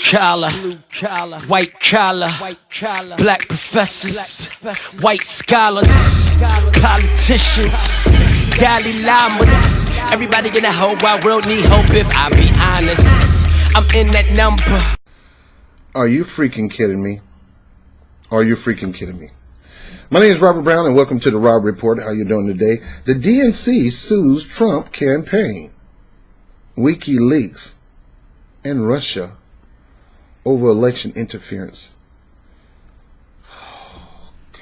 collar, white collar, black professors, white scholars, politicians, Dalai Lamas. Everybody in the whole wide world need hope if I be honest. I'm in that number. Are you freaking kidding me? Are you freaking kidding me? My name is Robert Brown and welcome to the Rob Report. How you doing today? The DNC sues Trump campaign, WikiLeaks, and Russia over election interference. Oh, God.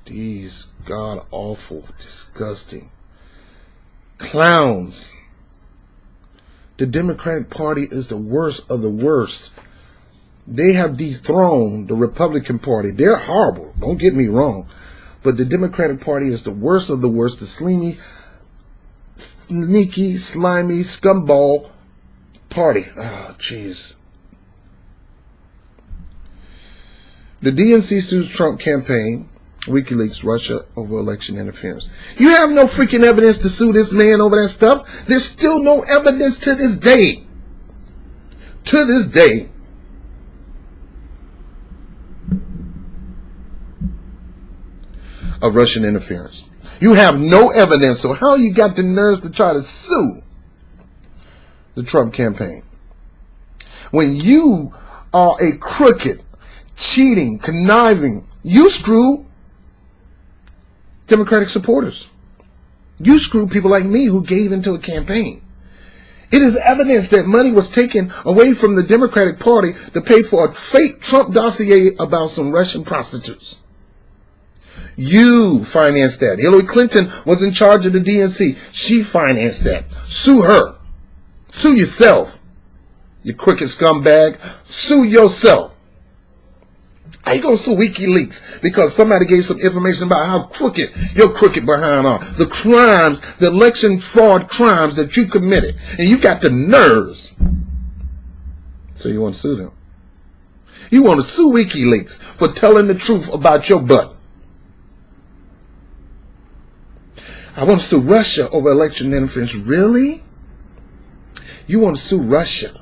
These god-awful, disgusting clowns. The Democratic Party is the worst of the worst. They have dethroned the Republican Party. They're horrible, don't get me wrong. But the Democratic Party is the worst of the worst, the slimy, sneaky, slimy, scumball party. Oh, jeez. The DNC sues Trump campaign, WikiLeaks, Russia over election interference. You have no freaking evidence to sue this man over that stuff. There's still no evidence to this day. To this day. Of Russian interference. You have no evidence, so how you got the nerves to try to sue the Trump campaign? When you are a crooked, cheating, conniving, you screw Democratic supporters. You screw people like me who gave into a campaign. It is evidence that money was taken away from the Democratic Party to pay for a fake Trump dossier about some Russian prostitutes. You financed that. Hillary Clinton was in charge of the DNC. She financed that. Sue her. Sue yourself. You crooked scumbag. Sue yourself. How you gonna sue WikiLeaks because somebody gave some information about how crooked your crooked behind are? The crimes, the election fraud crimes that you committed. And you got the nerves. So you want to sue them. You want to sue WikiLeaks for telling the truth about your butt. I want to sue Russia over election interference. Really? You want to sue Russia?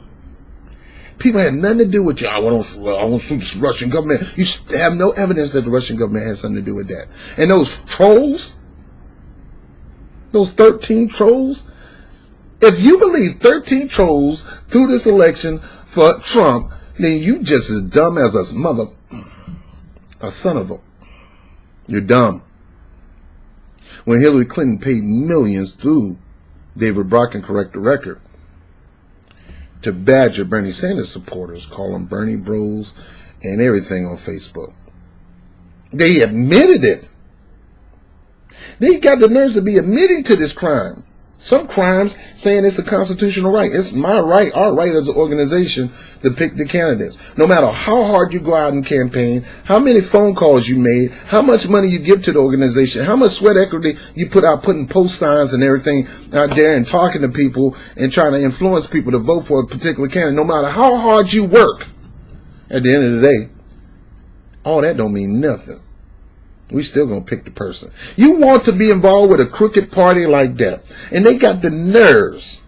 People had nothing to do with you. I want to sue the Russian government. You have no evidence that the Russian government has something to do with that. And those trolls, those 13 trolls, if you believe 13 trolls through this election for Trump, then you just as dumb as a son of a. You're dumb. When Hillary Clinton paid millions through David Brock and Correct the Record to badger Bernie Sanders supporters, call them Bernie Bros and everything on Facebook. They admitted it. They got the nerves to be admitting to this crime. Some crimes saying it's a constitutional right. It's my right, our right as an organization to pick the candidates. No matter how hard you go out and campaign, how many phone calls you made, how much money you give to the organization, how much sweat equity you put out putting post signs and everything out there and talking to people and trying to influence people to vote for a particular candidate. No matter how hard you work, at the end of the day, all that don't mean nothing. We still gonna pick the person. You want to be involved with a crooked party like that, and they got the nerves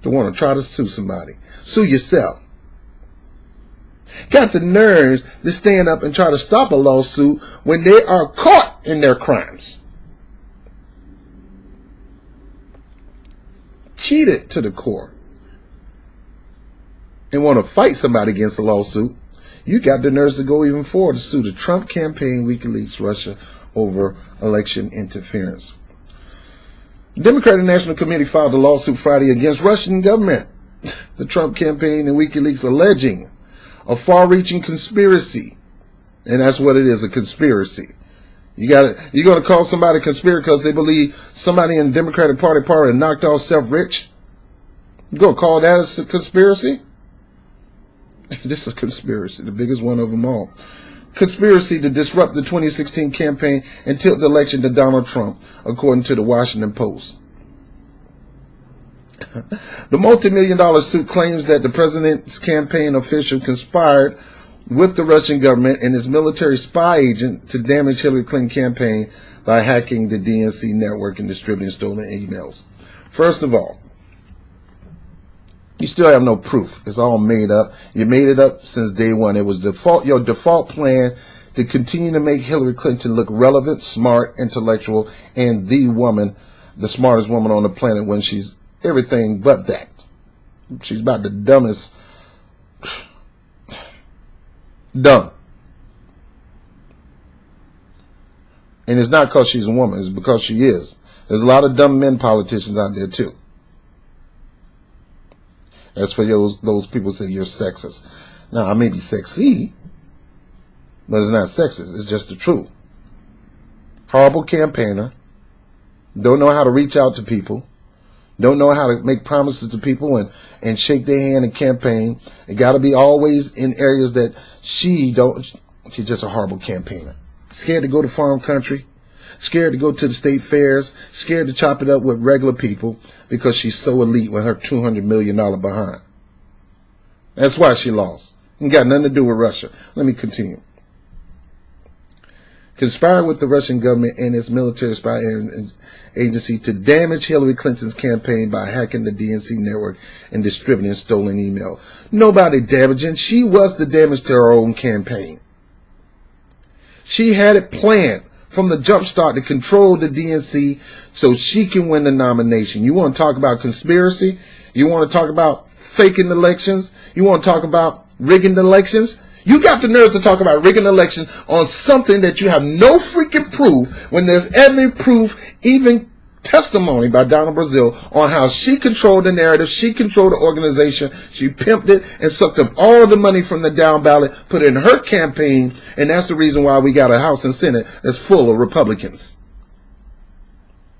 to want to try to sue somebody. Sue yourself. Got the nerves to stand up and try to stop a lawsuit when they are caught in their crimes. Cheated to the core. And want to fight somebody against a lawsuit. You got the nerves to go even forward to sue the Trump campaign, WikiLeaks, Russia over election interference. The Democratic National Committee filed a lawsuit Friday against Russian government, the Trump campaign and WikiLeaks, alleging a far-reaching conspiracy. And that's what it is, a conspiracy. You're going to call somebody a conspirator because they believe somebody in the Democratic Party knocked off self-rich? You going to call that a conspiracy? This is a conspiracy, the biggest one of them all. Conspiracy to disrupt the 2016 campaign and tilt the election to Donald Trump, according to the Washington Post. The multi-million-dollar suit claims that the president's campaign official conspired with the Russian government and its military spy agent to damage Hillary Clinton's campaign by hacking the DNC network and distributing stolen emails. First of all, You still have no proof. It's all made up. You made it up since day one. It was your default plan to continue to make Hillary Clinton look relevant, smart, intellectual, and the smartest woman on the planet when she's everything but that. She's about the dumbest. Dumb. And it's not because she's a woman. It's because she is. There's a lot of dumb men politicians out there too. As for those people say you're sexist. Now, I may be sexy, but it's not sexist. It's just the truth. Horrible campaigner. Don't know how to reach out to people. Don't know how to make promises to people and shake their hand and campaign. It got to be always in areas that she's just a horrible campaigner. Scared to go to farm country. Scared to go to the state fairs. Scared to chop it up with regular people because she's so elite with her $200 million behind. That's why she lost. It got nothing to do with Russia. Let me continue. Conspired with the Russian government and its military spy agency to damage Hillary Clinton's campaign by hacking the DNC network and distributing stolen email. Nobody damaging. She was the damage to her own campaign. She had it planned from the jump start to control the DNC so she can win the nomination. You want to talk about conspiracy? You want to talk about faking elections? You want to talk about rigging the elections? You got the nerve to talk about rigging elections on something that you have no freaking proof when there's every proof, even testimony by Donna Brazile on how she controlled the narrative, she controlled the organization, she pimped it and sucked up all the money from the down ballot, put it in her campaign, and that's the reason why we got a House and Senate that's full of Republicans.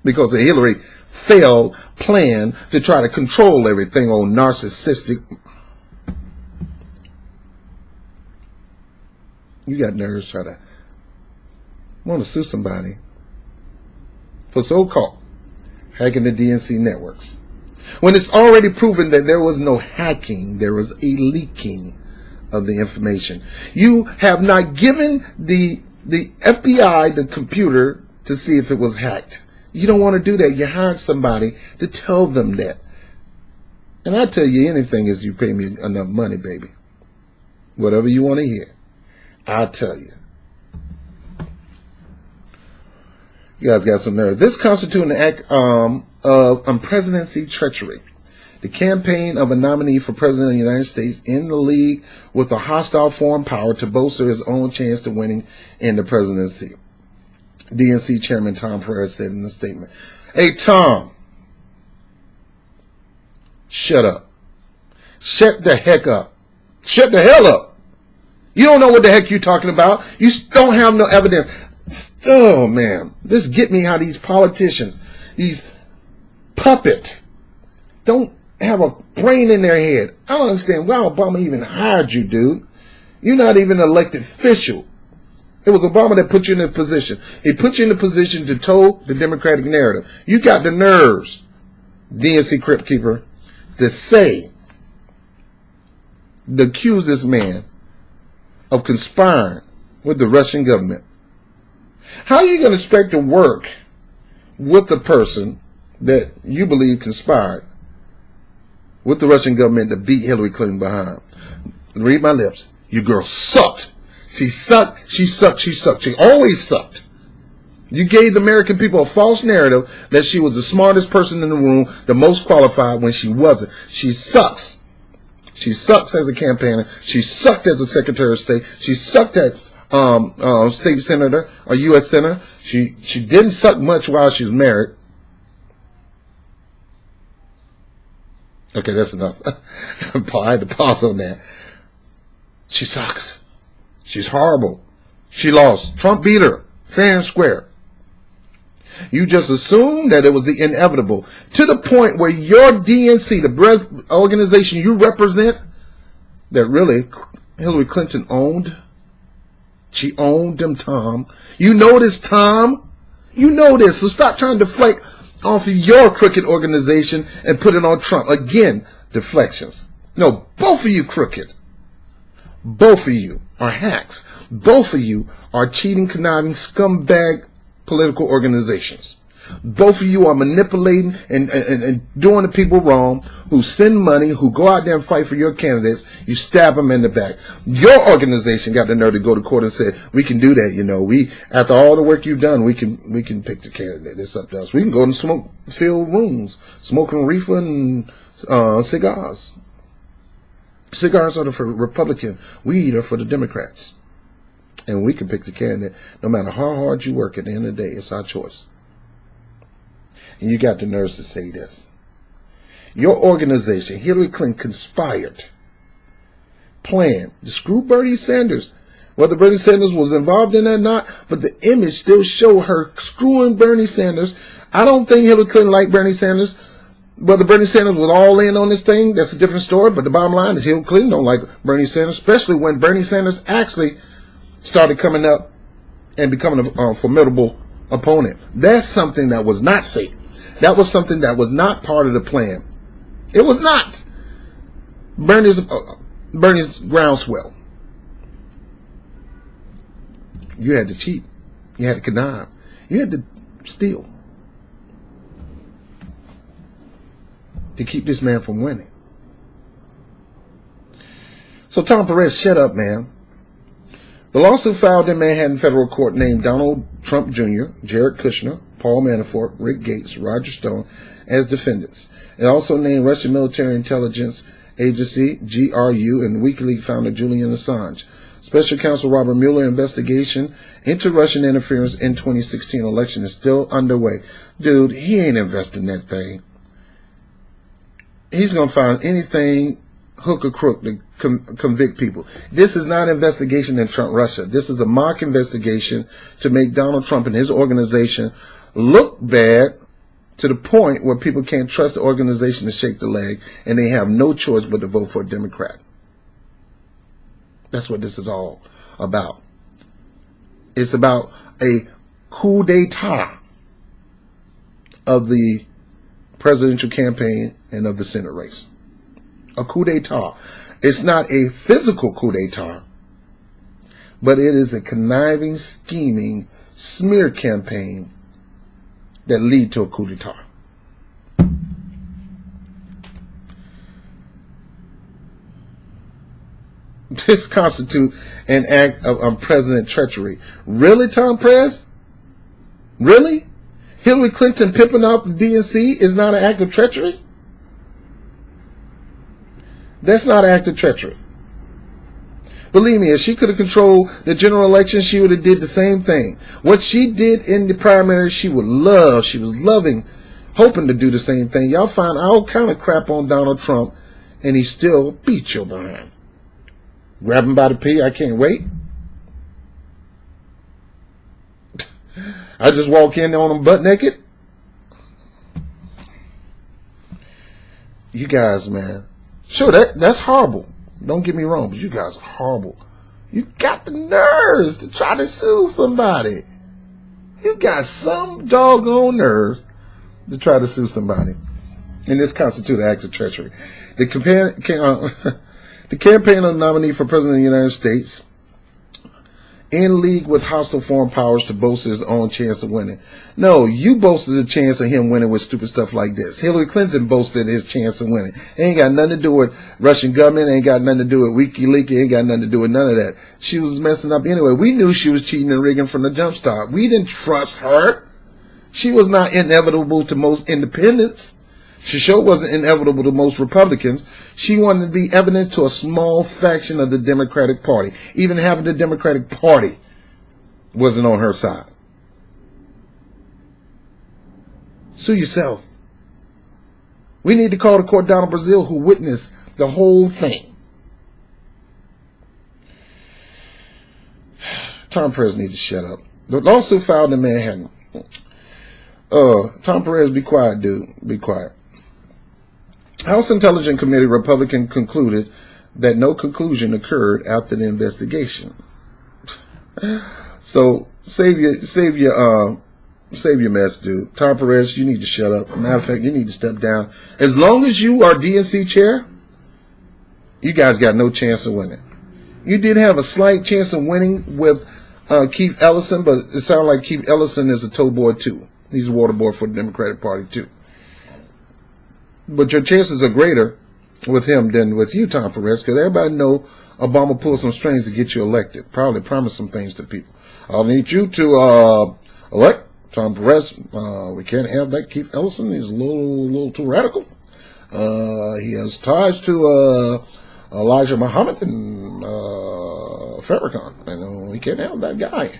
Because of Hillary failed plan to try to control everything on narcissistic. You got nerves try to want to sue somebody for so-called hacking the DNC networks. When it's already proven that there was no hacking, there was a leaking of the information. You have not given the FBI the computer to see if it was hacked. You don't want to do that. You hired somebody to tell them that. And I tell you anything is you pay me enough money, baby. Whatever you want to hear, I'll tell you. You guys got some nerve. This constitutes an act of presidency treachery. The campaign of a nominee for president of the United States in the league with a hostile foreign power to bolster his own chance to winning in the presidency. DNC Chairman Tom Perez said in a statement. Hey, Tom. Shut up. Shut the heck up. Shut the hell up. You don't know what the heck you're talking about. You don't have no evidence. Oh, man. This get me how these politicians, these puppet, don't have a brain in their head. I don't understand why Obama even hired you, dude. You're not even an elected official. It was Obama that put you in a position. He put you in a position to toe the Democratic narrative. You got the nerves, DNC Crypt Keeper, to accuse this man of conspiring with the Russian government. How are you going to expect to work with the person that you believe conspired with the Russian government to beat Hillary Clinton behind? Read my lips. Your girl sucked. She sucked. She sucked. She sucked. She always sucked. You gave the American people a false narrative that she was the smartest person in the room, the most qualified, when she wasn't. She sucks. She sucks as a campaigner. She sucked as a Secretary of State. She sucked at state senator or U.S. senator. She didn't suck much while she was married. Okay, that's enough. I had to pause on that. She sucks. She's horrible. She lost. Trump beat her fair and square. You just assumed that it was the inevitable, to the point where your DNC, the organization you represent, that really Hillary Clinton owned. She owned them, Tom. You know this, Tom. You know this. So stop trying to deflect off of your crooked organization and put it on Trump. Again, deflections. No, both of you crooked. Both of you are hacks. Both of you are cheating, conniving, scumbag political organizations. Both of you are manipulating and doing the people wrong, who send money, who go out there and fight for your candidates. You stab them in the back. Your organization got the nerve to go to court and say, we can do that, you know. After all the work you've done, we can pick the candidate. It's up to us. We can go and fill rooms, smoking reefer and cigars. Cigars are for Republican. Weed are for the Democrats. And we can pick the candidate no matter how hard you work. At the end of the day, it's our choice. And you got the nerves to say this. Your organization, Hillary Clinton, conspired, planned to screw Bernie Sanders. Whether Bernie Sanders was involved in that or not, but the image still showed her screwing Bernie Sanders. I don't think Hillary Clinton liked Bernie Sanders. Whether Bernie Sanders was all in on this thing, that's a different story. But the bottom line is Hillary Clinton don't like Bernie Sanders, especially when Bernie Sanders actually started coming up and becoming a formidable opponent. That's something that was not fake. That was something that was not part of the plan. It was not. Bernie's groundswell. You had to cheat. You had to connive. You had to steal to keep this man from winning. So Tom Perez, shut up, man. The lawsuit filed in Manhattan federal court named Donald Trump Jr., Jared Kushner, Paul Manafort, Rick Gates, Roger Stone as defendants. It also named Russian Military Intelligence Agency, GRU, and WikiLeaks founder Julian Assange. Special Counsel Robert Mueller investigation into Russian interference in 2016 election is still underway. Dude, he ain't investing that thing. He's going to find anything hook or crook to convict people. This is not an investigation in Trump Russia. This is a mock investigation to make Donald Trump and his organization look bad to the point where people can't trust the organization to shake the leg and they have no choice but to vote for a Democrat. That's what this is all about. It's about a coup d'etat of the presidential campaign and of the Senate race. A coup d'etat. It's not a physical coup d'etat, but it is a conniving, scheming smear campaign that lead to a coup d'etat. This constitutes an act of president treachery. Really, Tom Perez? Really? Hillary Clinton pimping out the DNC is not an act of treachery? That's not an act of treachery. Believe me, if she could have controlled the general election, she would have did the same thing. What she did in the primary, she would love. She was loving, hoping to do the same thing. Y'all find all kind of crap on Donald Trump, and he still beat your behind. Grab him by the pee, I can't wait. I just walk in on him butt naked. You guys, man. Sure, that's horrible. Don't get me wrong, but you guys are horrible. You got the nerves to try to sue somebody. You got some doggone nerves to try to sue somebody. And this constitutes an act of treachery. The campaign of the nominee for President of the United States in league with hostile foreign powers to boast his own chance of winning. No, you boasted the chance of him winning with stupid stuff like this. Hillary Clinton boasted his chance of winning. It ain't got nothing to do with Russian government. It ain't got nothing to do with WikiLeaks. It ain't got nothing to do with none of that. She was messing up anyway. We knew she was cheating and rigging from the jump start. We didn't trust her. She was not inevitable to most independents. She sure wasn't inevitable to most Republicans. She wanted to be evidence to a small faction of the Democratic Party. Even having the Democratic Party wasn't on her side. Sue yourself. We need to call to court Donald Brazil, who witnessed the whole thing. Tom Perez needs to shut up. The lawsuit filed in Manhattan. Tom Perez, be quiet, dude. Be quiet. House Intelligence Committee Republican concluded that no conclusion occurred after the investigation. So save your mess, dude. Tom Perez, you need to shut up. Matter of fact, you need to step down. As long as you are DNC chair, you guys got no chance of winning. You did have a slight chance of winning with Keith Ellison, but it sounded like Keith Ellison is a toe boy too. He's a water boy for the Democratic Party too. But your chances are greater with him than with you, Tom Perez, because everybody know Obama pulled some strings to get you elected. Probably promised some things to people. I'll need you to elect Tom Perez. We can't have that Keith Ellison. He's a little too radical. He has ties to Elijah Muhammad and Farrakhan. We can't have that guy.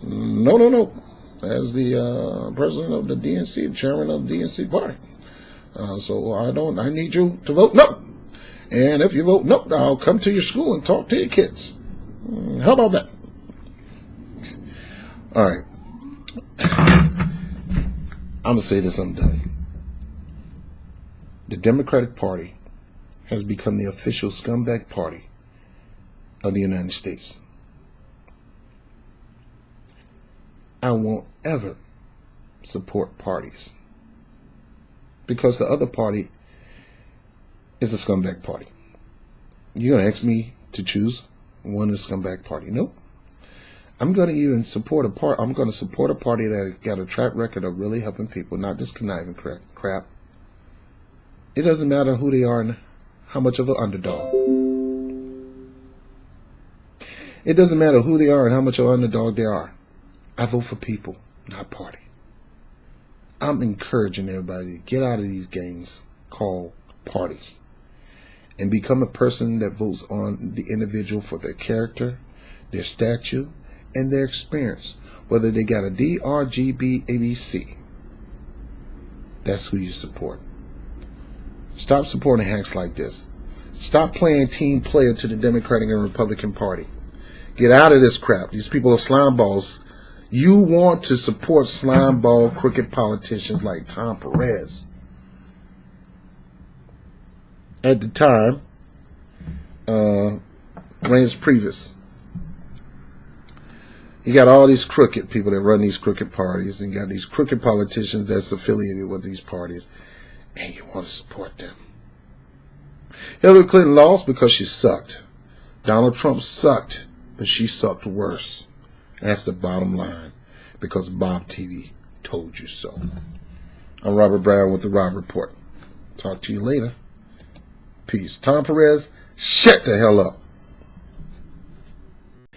No. As the president of the DNC, chairman of the DNC party. So I need you to vote no. And if you vote no, I'll come to your school and talk to your kids. How about that? All right. I'm going to say this, I'm done. The Democratic Party has become the official scumbag party of the United States. I won't ever support parties because the other party is a scumbag party. You're going to ask me to choose one of the scumbag party? Nope. I'm going to even support a party. I'm going to support a party that got a track record of really helping people, not just conniving crap. It doesn't matter who they are and how much of an underdog. It doesn't matter who they are and how much of an underdog they are. I vote for people, not party. I'm encouraging everybody to get out of these games called parties and become a person that votes on the individual for their character, their stature, and their experience. Whether they got a D, R, G, B, A, B, C. That's who you support. Stop supporting hacks like this. Stop playing team player to the Democratic and Republican Party. Get out of this crap. These people are slime balls. You want to support slime ball crooked politicians like Tom Perez. At the time, reigns previous. You got all these crooked people that run these crooked parties, and you got these crooked politicians that's affiliated with these parties, and you want to support them. Hillary Clinton lost because she sucked. Donald Trump sucked, but she sucked worse. That's the bottom line, because BOBTV told you so. I'm Robert Brown with the Rob Report. Talk to you later. Peace. Tom Perez, shut the hell up.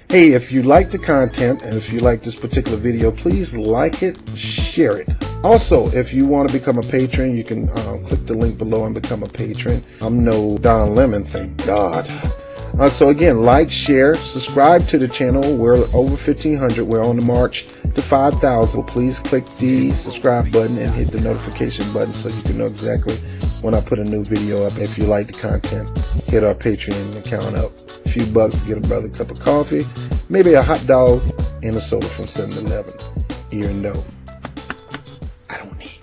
Hey, if you like the content and if you like this particular video, please like it, share it. Also, if you want to become a patron, you can click the link below and become a patron. I'm no Don Lemon, thank God. So again, like, share, subscribe to the channel. We're over 1,500. We're on the march to 5,000. Please click the subscribe button and hit the notification button so you can know exactly when I put a new video up. If you like the content, hit our Patreon account up. A few bucks to get a brother a cup of coffee, maybe a hot dog and a soda from 7-Eleven. Even though I don't need